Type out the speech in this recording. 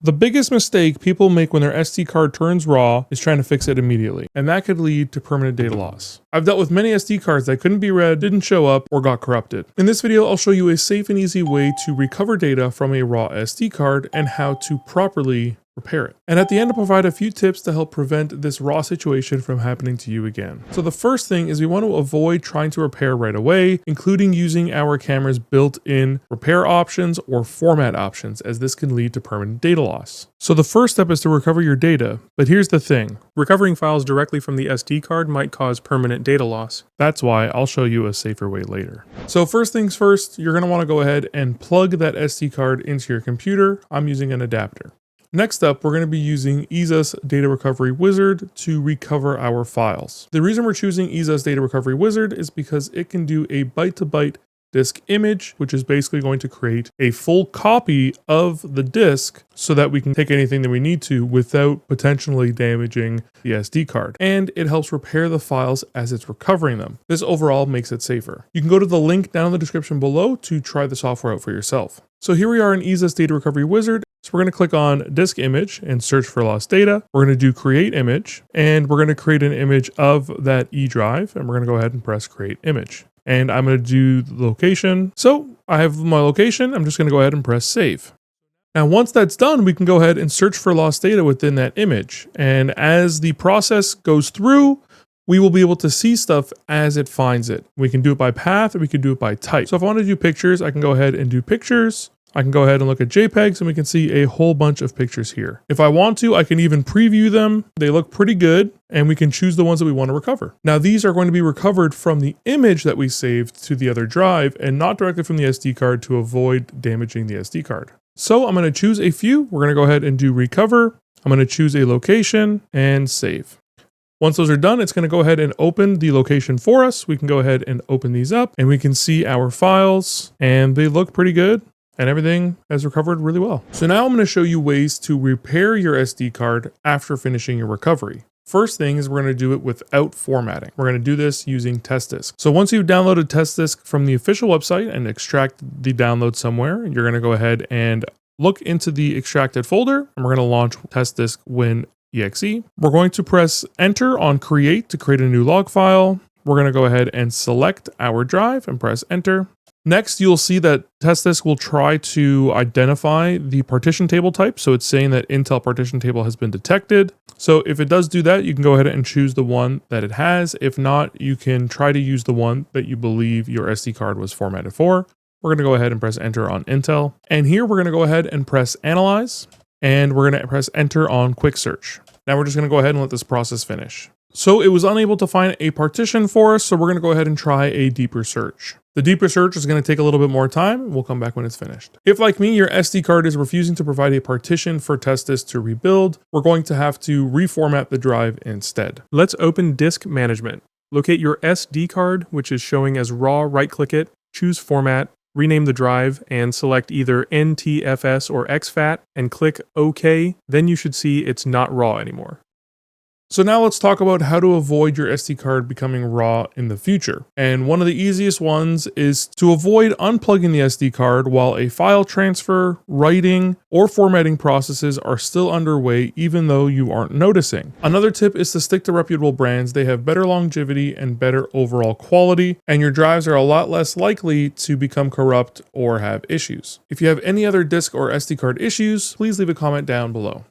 The biggest mistake people make when their SD card turns raw is trying to fix it immediately, and that could lead to permanent data loss. I've dealt with many SD cards that couldn't be read, didn't show up, or got corrupted. In this video, I'll show you a safe and easy way to recover data from a raw SD card and how to properly repair it. And at the end, I'll provide a few tips to help prevent this raw situation from happening to you again. So the first thing is we want to avoid trying to repair right away, including using our camera's built-in repair options or format options, as this can lead to permanent data loss. So the first step is to recover your data, but here's the thing. Recovering files directly from the SD card might cause permanent data loss. That's why I'll show you a safer way later. So first things first, you're going to want to go ahead and plug that SD card into your computer. I'm using an adapter. Next up, we're going to be using EaseUS Data Recovery Wizard to recover our files. The reason we're choosing EaseUS Data Recovery Wizard is because it can do a byte-to-byte disk image, which is basically going to create a full copy of the disk so that we can take anything that we need to without potentially damaging the SD card. And it helps repair the files as it's recovering them. This overall makes it safer. You can go to the link down in the description below to try the software out for yourself. So here we are in EaseUS Data Recovery Wizard. So we're going to click on disk image and search for lost data. We're going to do create image, and we're going to create an image of that E drive, and we're going to go ahead and press create image. And I'm going to do the location. So I have my location. I'm just going to go ahead and press save. Now, once that's done, we can go ahead and search for lost data within that image. And as the process goes through, we will be able to see stuff as it finds it. We can do it by path, or we can do it by type. So if I want to do pictures, I can go ahead and do pictures. I can go ahead and look at JPEGs, and we can see a whole bunch of pictures here. If I want to, I can even preview them. They look pretty good, and we can choose the ones that we want to recover. Now, these are going to be recovered from the image that we saved to the other drive and not directly from the SD card to avoid damaging the SD card. So I'm going to choose a few. We're going to go ahead and do recover. I'm going to choose a location and save. Once those are done, it's going to go ahead and open the location for us. We can go ahead and open these up, and we can see our files, and they look pretty good. And everything has recovered really well. So now I'm going to show you ways to repair your SD card after finishing your recovery. First thing is we're going to do it without formatting. We're going to do this using TestDisk. So once you've downloaded TestDisk from the official website and extract the download somewhere, you're going to go ahead and look into the extracted folder, and we're going to launch TestDisk win.exe. We're going to press enter on create to create a new log file. We're going to go ahead and select our drive and press enter. Next, you'll see that TestDisk will try to identify the partition table type. So it's saying that Intel partition table has been detected. So if it does do that, you can go ahead and choose the one that it has. If not, you can try to use the one that you believe your SD card was formatted for. We're going to go ahead and press enter on Intel. And here we're going to go ahead and press analyze. And we're going to press enter on quick search. Now we're just going to go ahead and let this process finish. So it was unable to find a partition for us. So we're going to go ahead and try a deeper search. The deeper search is going to take a little bit more time. We'll come back when it's finished. If, like me, your SD card is refusing to provide a partition for TestDisk to rebuild, we're going to have to reformat the drive instead. Let's open disk management. Locate your SD card, which is showing as raw, right-click it, choose format, rename the drive, and select either NTFS or exFAT, and click OK. Then you should see it's not raw anymore. So now let's talk about how to avoid your SD card becoming raw in the future. And one of the easiest ones is to avoid unplugging the SD card while a file transfer, writing, or formatting processes are still underway, even though you aren't noticing. Another tip is to stick to reputable brands. They have better longevity and better overall quality, and your drives are a lot less likely to become corrupt or have issues. If you have any other disk or SD card issues, please leave a comment down below.